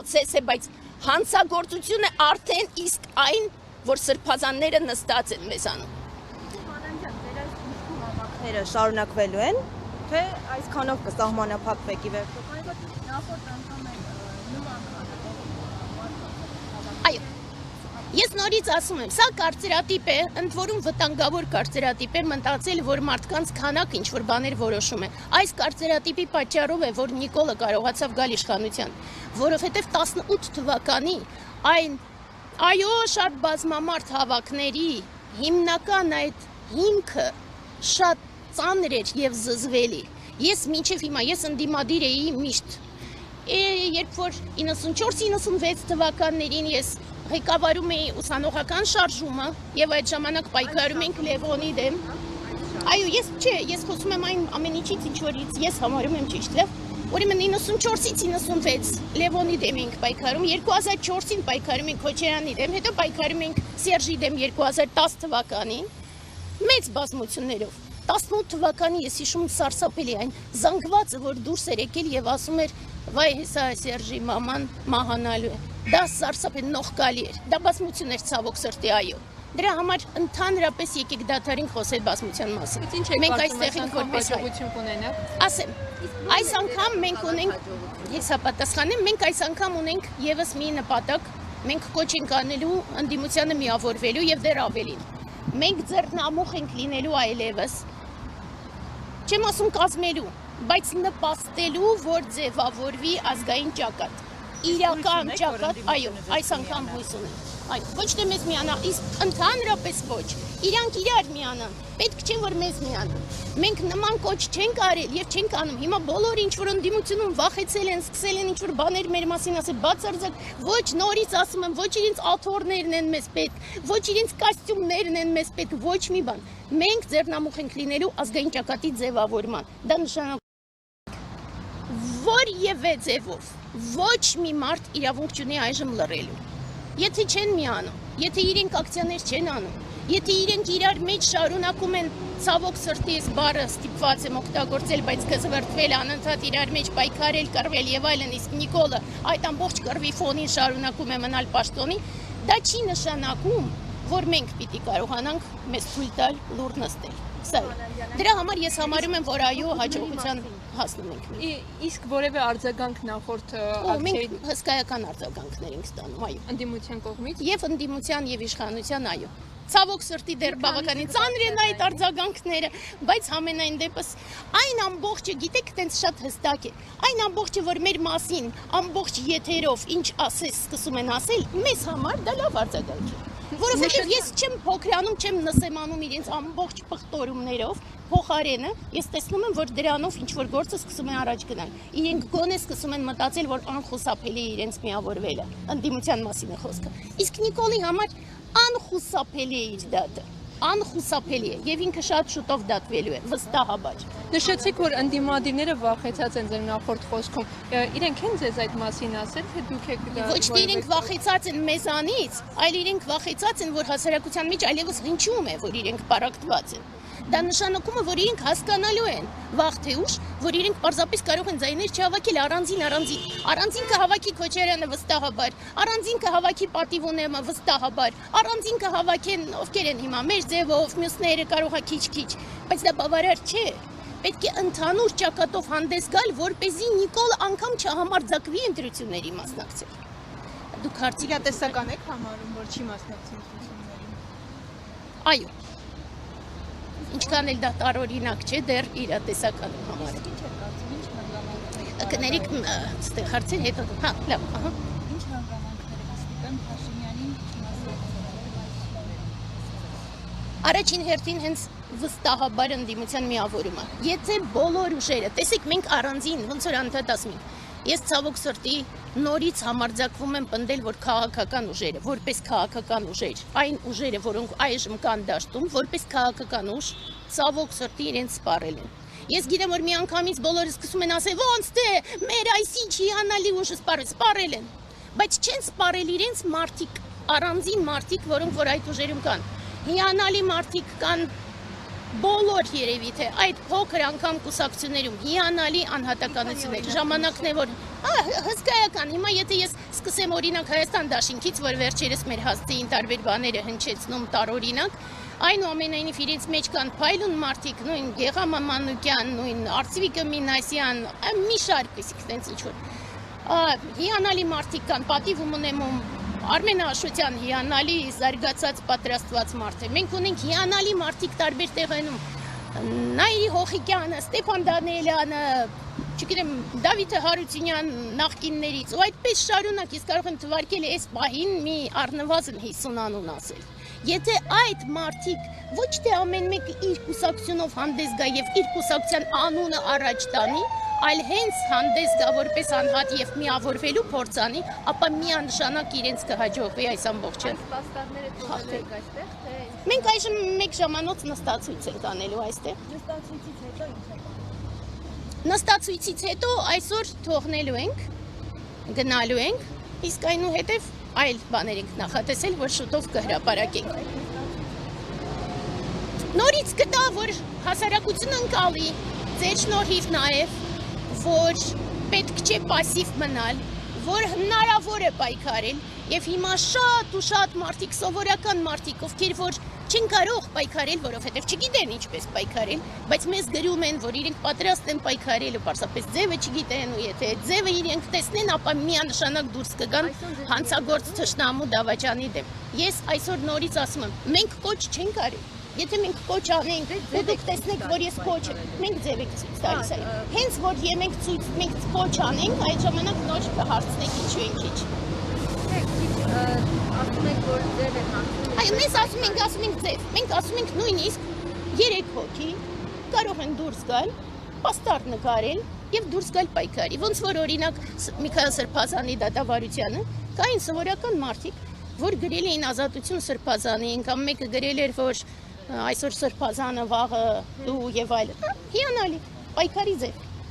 process է, բայց հանցագործությունը արդեն իսկ այն, որ սրբազանները նստած են մեզանում։ Համակները շարունակվելու են, թե այսքանով կսահմանափակվեք ի վերջո։ Այո, ես նորից ասում եմ, սա կարծրատիպ է, ընդ որում վտանգավոր կարծրատիպ է, մտածել, որ մարդկանց քանակ ինչ-որ բաներ որոշում է։ Այս կարծրատիպի պատճառով է, որ Նիկոլը կարողացավ գալ իշխանության, որովհետև 18 թվականի այն այո շատ բազմամարդ հավաքների հիմնական այդ հիմքը շատ ծանր էր և զզվելի։ Ես մինչև հիմա, ես ընդդիմադիր էի միշտ։ Երբ որ 94-96 թվականներին ես ղեկավարում էի ուսանողական շարժումը և այդ ժամանակ պայքարում ենք Լևոնի դեմ։ Այո, ես խոսում եմ այն ամեն ինչից, ինչ որից ես համարում եմ ճիշտ է։ Ուրեմն 94-ից 96 Լևոնի դեմ ենք պայքարում, 2004-ին պայքարում ենք Քոչարյանի դեմ, հետո պայքարում ենք Սերժի դեմ 2010 թվականին, մեծ բազմություններով։ 18 թվականի ես հիշում սարսափելի այն զանգվածը, որ դուրս էր եկել և ասում էր վայ հեսա Սերժի մաման մահանալու է։ Դա սարսափելի նողկալի էր, դա բազմություն էր ցավոք սրտի այո։ Դրա համար ընդհանրապես եկեք դադարենք խոսել բազմության մասին։ Մենք այստեղ ենք որպես հաջողություն կունենանք։ Ասեմ, այս անգամ մենք ունենք, ես հապատասխանեմ, մենք այս անգամ ունենք եւս մի նպատակ, մենք կոչ ենք անելու ընդդիմությանը միավորվելու եւ դեռ ավելին։ Մենք ձեռնամուխ ենք լինելու այլևս, չեմ ասում կազմելու, բայց նպաստելու, որ ձևավորվի ազգային ճակատ։ Իրական ճակատ, այո, այս անգամ հույս ունենք։ Այո, ոչ թե մեզ միանա, իսկ ընդհանրապես ոչ։ Իրանք իրար միանան, պետք չէ որ մեզ միանան։ Մենք նման կոչ չենք արել եւ չենք անում։ Հիմա բոլորը ինչ որ ընդդիմությունում վախեցել են, սկսել են ինչ որ բաներ մեր մասին ասել, բացարձակ ոչ նորից ասում եմ, ոչ իրենց աթոռներն են մեզ պետք, ոչ իրենց կոստյումներն են մեզ պետք, ոչ մի բան։ Մենք ձեռնամուխ ենք լինելու ազգային ճակատի ձևավորման։ Դա նշանակում որևէ ձևով ոչ մի մարդ իրավունք չունի այժմ լռելու։ Եթե չեն միանում, եթե իրենք ակցիաներ չեն անում, եթե իրենք իրար մեջ շարունակում են ցավոք սրտի այս բառը ստիպված եմ օգտագործել, բայց կզվրթվել անընդհատ իրար մեջ պայքարել, կռվել եւ այլն, իսկ Նիկոլը այդ ամբողջ կռվի ֆոնին շարունակում է մնալ պաշտոնի, դա չի նշանակում, որ մենք պիտի կարողանանք մեզ թույլ տալ լուր նստել։ Սա դրա համար ես համարում եմ, որ այո հաջողության հասնում ենք։ Իսկ որևէ արձագանք նախորդ մենք հսկայական արձագանքներ ենք ստանում, այո։ Ընդդիմության կողմից Եվ ընդդիմության եւ իշխանության, այո։ Ցավոք սրտի դեռ բավականին ծանր են այդ արձագանքները, բայց համենայն դեպս այն ամբողջը, գիտեք, տենց շատ հստակ է։ Այն ամբողջը, որ մեր մասին ամբողջ եթերով ինչ ասես սկսում են ասել, մեզ համար դա լավ արձագանք է։ Որովհետև ես չեմ փոքրանում, չեմ նսեմանում իրենց ամբողջ պղտորումներով, փոխարենը ես տեսնում եմ, որ դրանով ինչ որ գործը սկսում է առաջ գնալ։ Իրենք գոնե սկսում են մտածել, որ անխուսափելի է իրենց միավորվելը, ընդդիմության մասին է խոսքը։ Իսկ Նիկոլի համար անխուսափելի է իր դատը, անխուսափելի է եւ ինքը շատ շուտով դատվելու է, վստահաբար։ Նշեցիք, որ ընդդիմադիրները վախեցած են ձեր նախորդ խոսքում։ Իրենք են ձեզ այդ մասին ասել, թե դուք եք դա Ոչ թե իրենք վախեցած են մեզանից, այլ իրենք վախեցած են, որ հասարակության մեջ այլևս հնչում է, որ իրենք պարակտված են։ Դա նշանակում է, որ իրենք հասկանալու են վաղ թե ուշ, որ իրենք պարզապես կարող են ձայներ չհավաքել առանձին կհավաքի Քոչարյանը վստահաբար, առանձին կհավաքի Պատիվոնեմը վստահաբար, առանձին կհավաքեն ովքեր են հիմա մեր ձևով, մյուսները կարող է քիչ-քիչ, բայց դա բավարար չէ։ Պետք է ընդհանուր ճակատով հանդես գալ, որպեսզի Նիկոլ անգամ չհամարձակվի ընտրությունների մասնակցել։ Դուք իրատեսական եք համարում, որ չի մասնակցի ընտրություններին։ Այո։ Ինչքան էլ դա տարօրինակ չէ, դեռ իրատեսական եմ համարում։ Կներեք, այստեղ հարցեր հետո, հա, լավ, ահա։ Ինչ հանգամանքներ եք ստիպեմ Փաշինյանին Առաջին հերթին հենց վստահաբար ընդդիմության միավորումը։ Եթե բոլոր ուժերը, տեսեք, մենք առանձին, ոնց որ անդադ ասում ենք, ես ցավոք սրտի նորից համարձակվում եմ պնդել, որ քաղաքական ուժերը, որպես քաղաքական ուժեր, այն ուժերը, որոնք այժմ կան դաշտում, որպես քաղաքական ուժ, ցավոք սրտի իրենց սպառել են։ Ես գիտեմ, որ միանգամից բոլորը սկսում են ասել, ոնց թե մեր այսինչ հիանալի ուժը սպառել են, բայց չեն սպառել իրենց մարդիկ, առանձին մարդիկ, որոնք որ այդ ուժերում կան։ Հիանալի մարդիկ կան բոլոր երևի թե այդ փոքր անգամ կուսակցություններում հիանալի անհատականություններ, ժամանակն է որ հսկայական, հիմա եթե ես սկսեմ օրինակ Հայաստան դաշինքից, որ վերջերս մեր հասցեին տարբեր բաները հնչեցնում տարօրինակ, այնուամենայնիվ իրենց մեջ կան Փայլուն մարդիկ, նույն Գեղամ Մանուկյան, նույն Արծվիկը Մինասյան, մի շարք այսինքն ինչ-որ հիանալի մարդիկ կան, պատիվում ունեմ Արմեն Աշոտյան հիանալի զարգացած պատրաստված մարդ է։ Մենք ունենք հիանալի մարդիկ տարբեր տեղերում։ Նայիրի Հոխիկյանը, Ստեփան Դանիելյանը, չգիտեմ, Դավիթ Հարությունյան նախկիններից, ու այդպես շարունակ, ես կարող եմ թվարկել այս պահին մի առնվազն 50 անուն ասել։ Եթե այդ մարդիկ ոչ թե ամեն մեկը իր կուսակցությունով հանդես գա եւ իր կուսակցության անունը առաջ տանի, այլ հենց հանդես գա որպես անհատ եւ միավորվելու փորձ անի, ապա միանշանակ իրենց կհաջողվի այս ամբողջը։ Պաստառները թողել եք այստեղ, թե Մենք այժմ 1 ժամանոց նստացույց ենք անելու այստեղ։ Նստացույցից հետո այսօր թողնելու ենք, գնալու ենք, իսկ այնուհետև այլ բաներ ենք նախատեսել, որ շուտով կհրապարակենք։ Նորից կտա, որ հասարակությունը ընկալի, ձեր շնորհիվ նաև, որ պետք չէ պասիվ մնալ, որ հնարավոր է պայքարել, եւ հիմա շատ ու շատ մարդիկ, սովորական մարդիկ, ովքեր որ չեն կարող պայքարել, որովհետեւ չգիտեն ինչպես պայքարել, բայց մեզ գրում են, որ իրենք պատրաստ են պայքարել ու պարզապես ձևը չգիտեն, ու եթե այդ ձևը իրենք տեսնեն, ապա միանշանակ դուրս կգան հանցագործ թշնամու դավաճանի դեմ։ Ես այսօր նորից ասում եմ, մենք կոչ չենք արել։ Եթե մենք կոչ անենք, ու դուք տեսնեք, որ ես կոչ եմ, մենք ձև ենք ցույց տալիս այ։ Հենց որ մենք կոչ անենք, այդ ժամանակ նոր կհարցնենք ինչու ենք քիչ։ ասում եք, որ ձև եք հանձնում։ Այո, մենք ասում ենք ձև։ Մենք ասում ենք նույնիսկ 3 հոգի կարող են դուրս գալ, պաստառ նկարել եւ դուրս գալ պայքարի։ Ոնց որ օրինակ Միքայել Սրբազանի դատավարությանը կային սովորական մարդիկ, որ գրել էին ազատություն Սրբազանին, կամ մեկը գրել էր, որ այսօր Սրբազանը վաղը դու եւ այլն։ Հիանալի, պայքարի ձև։